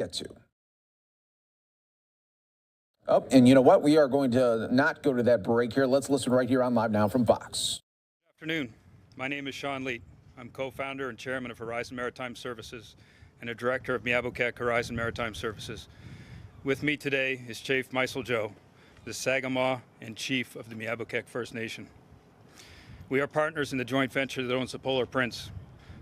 get to. Oh, and you know what? We are going to not go to that break here. Let's listen right here on Live Now from Fox. Good afternoon. My name is Sean Leet. I'm co-founder and chairman of Horizon Maritime Services and a director of Miabokek Horizon Maritime Services. With me today is Chief Meisel Joe, the Sagamore and chief of the Miabokek First Nation. We are partners in the joint venture that owns the Polar Prince.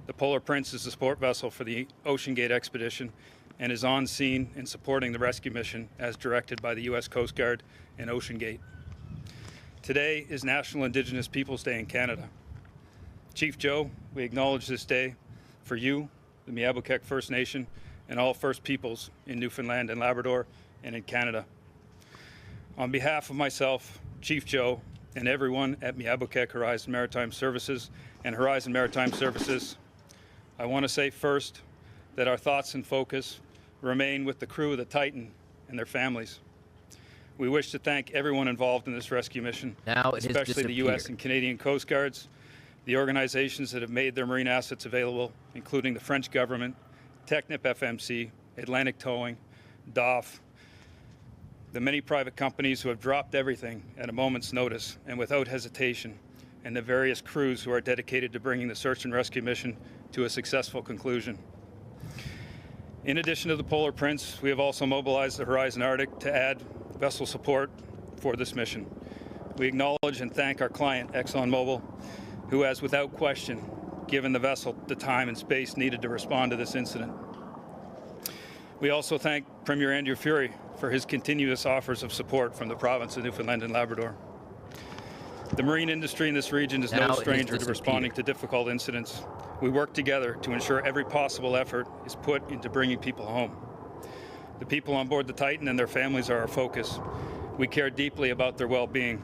The Polar Prince is the support vessel for the OceanGate expedition and is on scene in supporting the rescue mission as directed by the U.S. Coast Guard and OceanGate. Today is National Indigenous Peoples Day in Canada. Chief Joe, we acknowledge this day for you, the Miabokek First Nation, and all First Peoples in Newfoundland and Labrador and in Canada. On behalf of myself, Chief Joe, and everyone at Miabokek Horizon Maritime Services and Horizon Maritime Services, I want to say first that our thoughts and focus remain with the crew of the Titan and their families. We wish to thank everyone involved in this rescue mission, especially the U.S. and Canadian Coast Guards, the organizations that have made their marine assets available, including the French government, Technip FMC, Atlantic Towing, DOF, the many private companies who have dropped everything at a moment's notice and without hesitation, and the various crews who are dedicated to bringing the search and rescue mission to a successful conclusion. In addition to the Polar Prince, we have also mobilized the Horizon Arctic to add vessel support for this mission. We acknowledge and thank our client, ExxonMobil, who has without question given the vessel the time and space needed to respond to this incident. We also thank Premier Andrew Furey for his continuous offers of support from the province of Newfoundland and Labrador. The marine industry in this region is no stranger to responding to difficult incidents. We work together to ensure every possible effort is put into bringing people home. The people on board the Titan and their families are our focus. We care deeply about their well-being.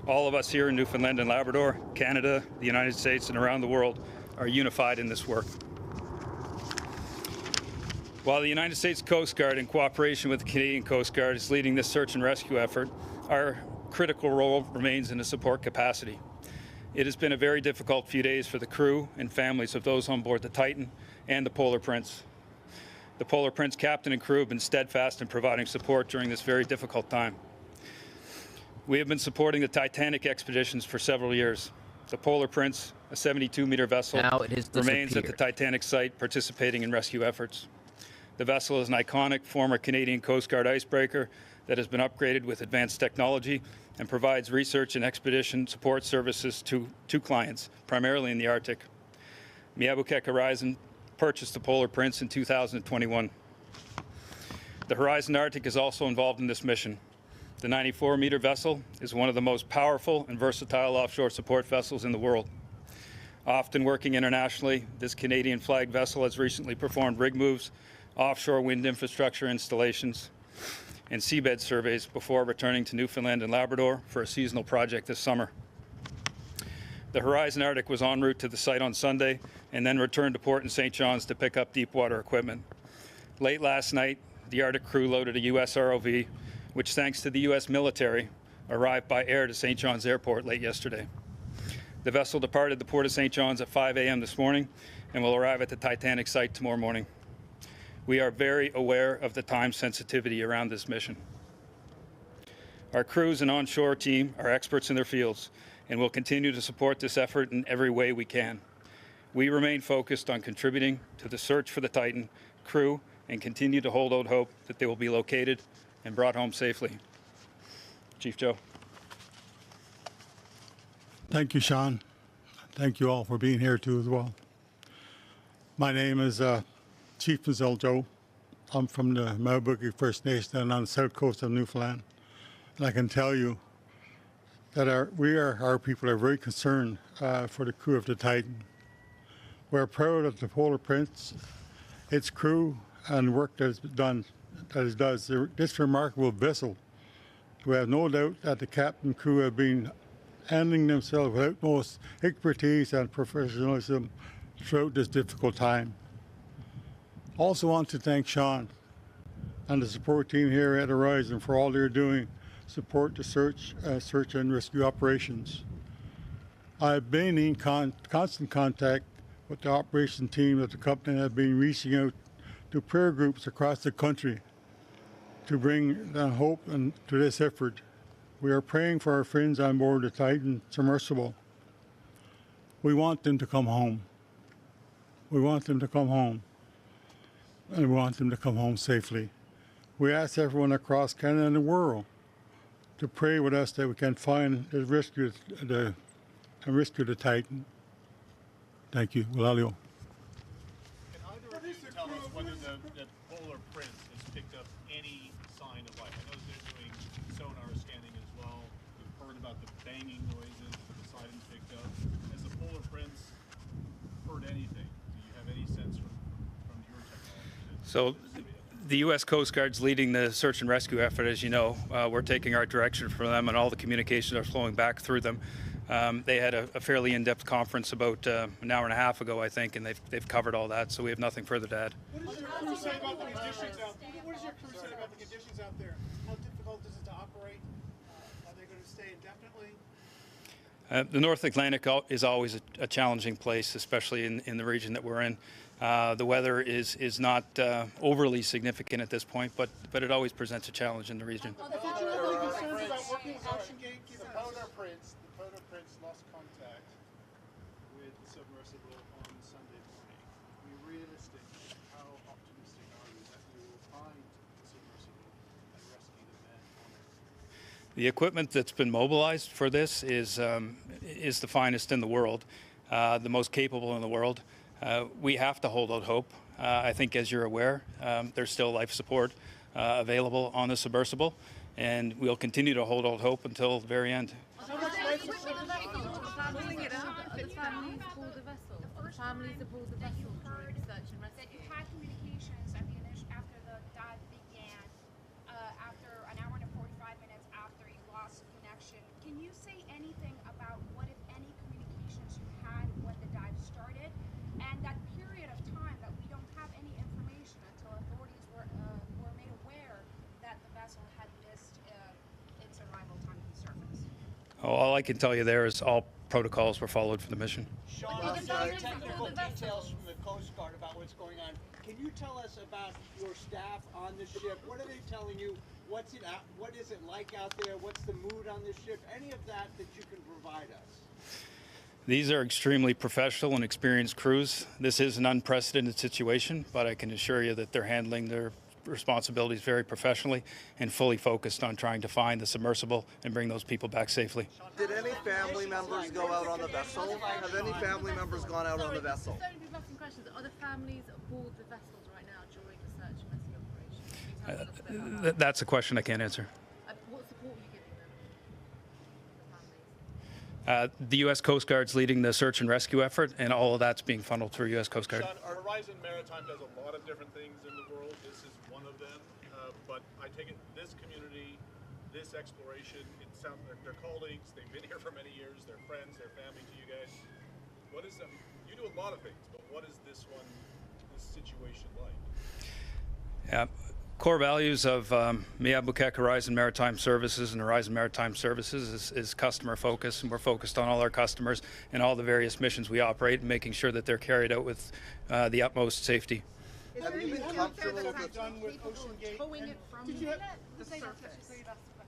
All of us here in Newfoundland and Labrador, Canada, the United States, and around the world are unified in this work. While the United States Coast Guard, in cooperation with the Canadian Coast Guard, is leading this search and rescue effort, our critical role remains in a support capacity. It has been a very difficult few days for the crew and families of those on board the Titan and the Polar Prince. The Polar Prince captain and crew have been steadfast in providing support during this very difficult time. We have been supporting the Titanic expeditions for several years. The Polar Prince, a 72-meter vessel, remains at the Titanic site participating in rescue efforts. The vessel is an iconic former Canadian Coast Guard icebreaker that has been upgraded with advanced technology and provides research and expedition support services to clients, primarily in the Arctic. Miabokek Horizon purchased the Polar Prince in 2021. The Horizon Arctic is also involved in this mission. The 94-meter vessel is one of the most powerful and versatile offshore support vessels in the world. Often working internationally, this Canadian flagged vessel has recently performed rig moves, offshore wind infrastructure installations, and seabed surveys before returning to Newfoundland and Labrador for a seasonal project this summer. The Horizon Arctic was en route to the site on Sunday and then returned to port in St. John's to pick up deep water equipment. Late last night, the Arctic crew loaded a U.S. ROV, which, thanks to the U.S. military, arrived by air to St. John's Airport late yesterday. The vessel departed the port of St. John's at 5 a.m. this morning and will arrive at the Titanic site tomorrow morning. We are very aware of the time sensitivity around this mission. Our crews and onshore team are experts in their fields and will continue to support this effort in every way we can. We remain focused on contributing to the search for the Titan crew and continue to hold out hope that they will be located and brought home safely. Chief Joe. Thank you, Sean. Thank you all for being here too as well. My name is Chief Meisel Joe. I'm from the Miabokek First Nation and on the south coast of Newfoundland. And I can tell you that our people are very concerned for the crew of the Titan. We're proud of the Polar Prince, its crew, and work that it does. This remarkable vessel, we have no doubt that the captain and crew have been handling themselves with utmost expertise and professionalism throughout this difficult time. Also want to thank Sean and the support team here at Horizon for all they're doing to support the search and rescue operations. I've been in constant contact with the operation team of the company and have been reaching out to prayer groups across the country to bring the hope and to this effort. We are praying for our friends on board the Titan submersible. We want them to come home. We want them to come home. And we want them to come home safely. We ask everyone across Canada and the world to pray with us that we can find and rescue the Titan. Thank you. Walalio. Can either of you tell us whether the Polar Prince has picked up any sign of life? I know they're doing sonar scanning as well. We've heard about the banging noises that the Poseidon picked up. Has the Polar Prince heard anything? Do you have any sense from your technology? So the U.S. Coast Guard's leading the search and rescue effort, as you know. We're taking our direction from them, and all the communications are flowing back through them. They had a fairly in-depth conference about an hour and a half ago, I think, and they've covered all that, so we have nothing further to add. What does your crew say about the conditions out there? What does your crew say about the conditions out there? How difficult is it to operate? Are they going to stay indefinitely? The North Atlantic is always a challenging place, especially in the region that we're in. The weather is not overly significant at this point, but it always presents a challenge in the region. Did you have any concerns about working with OceanGate? The Polar Prince lost contact with the submersible on Sunday morning. Are we realistic? How optimistic are we that we will find the submersible and rescue the men on it? The equipment that's been mobilized for this is the finest in the world, the most capable in the world. We have to hold out hope. I think, as you're aware, there's still life support available on the submersible, and we'll continue to hold out hope until the very end. Families aboard the vessel during search and rescue. That you had communications at the after the dive began, after an hour and 45 minutes after you lost connection. Can you say anything about what, if any, communications you had when the dive started, and that period of time that we don't have any information until authorities were made aware that the vessel had missed its arrival time to the surface? All I can tell you there is all protocols were followed for the mission. Sean, technical details from the Coast Guard about what's going on. Can you tell us about your staff on the ship? What are they telling you? What is it like out there? What's the mood on the ship? Any of that you can provide us? These are extremely professional and experienced crews. This is an unprecedented situation, but I can assure you that they're handling their responsibilities very professionally and fully focused on trying to find the submersible and bring those people back safely. Did any family members go out on the vessel? Have any family members gone out on the vessel? Sorry, people have some questions. Are the families aboard the vessels right now during the search and rescue operation? Can you tell us a bit about that? That's a question I can't answer. What support are you giving them? The families? The U.S. Coast Guard's leading the search and rescue effort, and all of that's being funneled through U.S. Coast Guard. Sean, Horizon Maritime does a lot of different things in the world. This is one of them. But I take it this community, this exploration, it sounds like they're colleagues. They've been here for many years. They're friends. They're family to you guys. What is them? You do a lot of things, but what is this situation like? Core values of Miabukek Horizon Maritime Services and Horizon Maritime Services is customer focus, and we're focused on all our customers and all the various missions we operate, and making sure that they're carried out with the utmost safety. Have you been comfortable with the Done with OceanGate? Towing it from Did you have, the surface?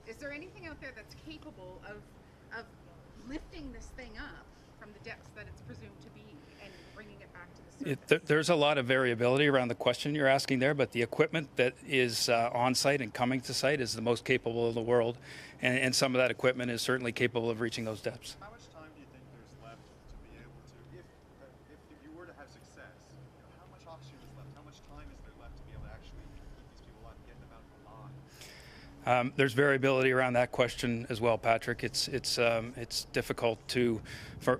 Is there anything out there that's capable of lifting this thing up from the depths that it's presumed to be and bringing it back to the surface? There's a lot of variability around the question you're asking there, but the equipment that is on site and coming to site is the most capable in the world, and some of that equipment is certainly capable of reaching those depths. How much time do you think there's left to be able to, if you were to have success, how much oxygen is left? How much time is there left to be able to actually keep these people alive and get them out alive? There's variability around that question as well, Patrick. It's difficult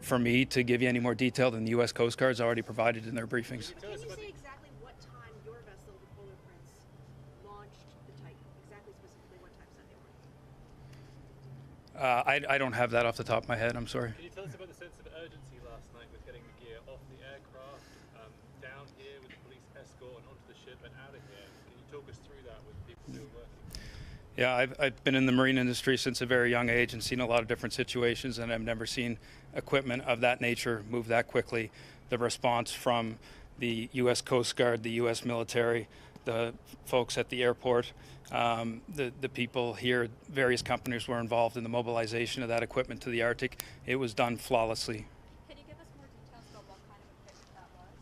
for me to give you any more detail than the U.S. Coast Guard's already provided in their briefings. Can you say exactly what time your vessel, the Polar Prince, launched the Titan? Exactly, specifically what time Sunday morning? I don't have that off the top of my head. I'm sorry. Can you tell us about the sense of urgency last night with getting the gear off the aircraft, down here with the police escort and onto the ship and out of here? Can you talk us through that with people who are working? Yeah, I've been in the marine industry since a very young age and seen a lot of different situations, and I've never seen equipment of that nature move that quickly. The response from the U.S. Coast Guard, the U.S. military, the folks at the airport, the people here. Various companies were involved in the mobilization of that equipment to the Arctic. It was done flawlessly. Can you give us more details about what kind of equipment that was?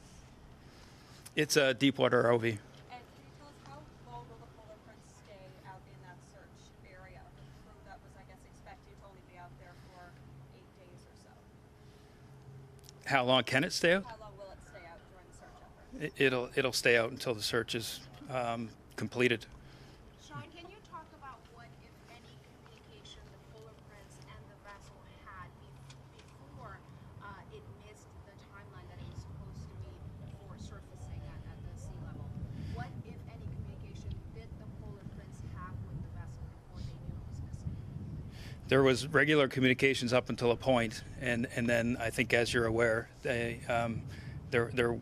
It's a deepwater ROV. And can you tell us how long will the polar prince stay out in that search area? The crew that was, I guess, expected to only be out there for 8 days or so. How long can it stay out? How long will it stay out during the search effort? It'll stay out until the search is completed. Sean, can you talk about what, if any, communication the Polar Prince and the vessel had before it missed the timeline that it was supposed to meet for surfacing at the sea level? What, if any, communication did the Polar Prince have with the vessel before they knew it was missing? There was regular communications up until a point, and then I think, as you're aware, their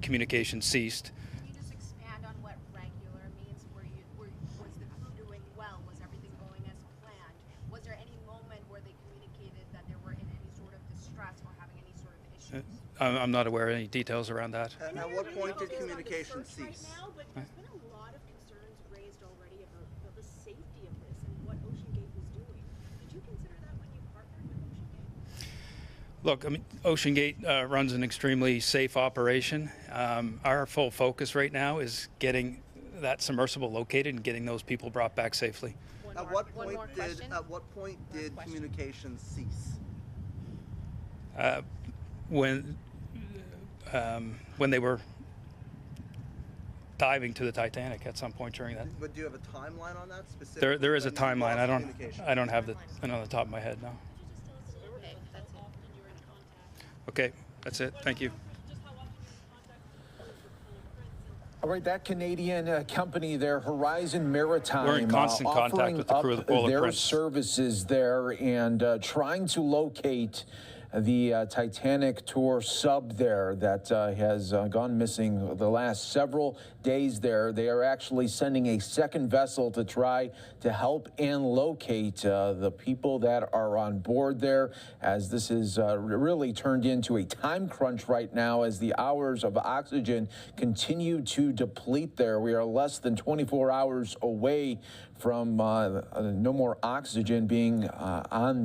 communication ceased. Can you just expand on what regular means? Was the crew doing well? Was everything going as planned? Was there any moment where they communicated that they were in any sort of distress or having any sort of issues? I'm not aware of any details around that. And at what point did communication cease? Right now, but there's been a lot of concerns raised already about the safety of this and what OceanGate was doing. Did you consider that when you partnered with OceanGate? Look, I mean, OceanGate runs an extremely safe operation. Our full focus right now is getting that submersible located and getting those people brought back safely. At what point did communication cease? When they were diving to the Titanic at some point during that. But do you have a timeline on that specifically? There is a when you timeline. lost I don't have it on the top of my head now. Okay, that's it. Often you were in contact. Okay, that's it. Thank you. Just how often you were in contact with the Polar Prince? All right, that Canadian company there, Horizon Maritime, We're in constant contact offering with the crew of the Polar their Prince. services there and trying to locate the Titanic tour sub there that has gone missing the last several days there. They are actually sending a second vessel to try to help and locate the people that are on board there, as this is really turned into a time crunch right now as the hours of oxygen continue to deplete there. We are less than 24 hours away from no more oxygen being on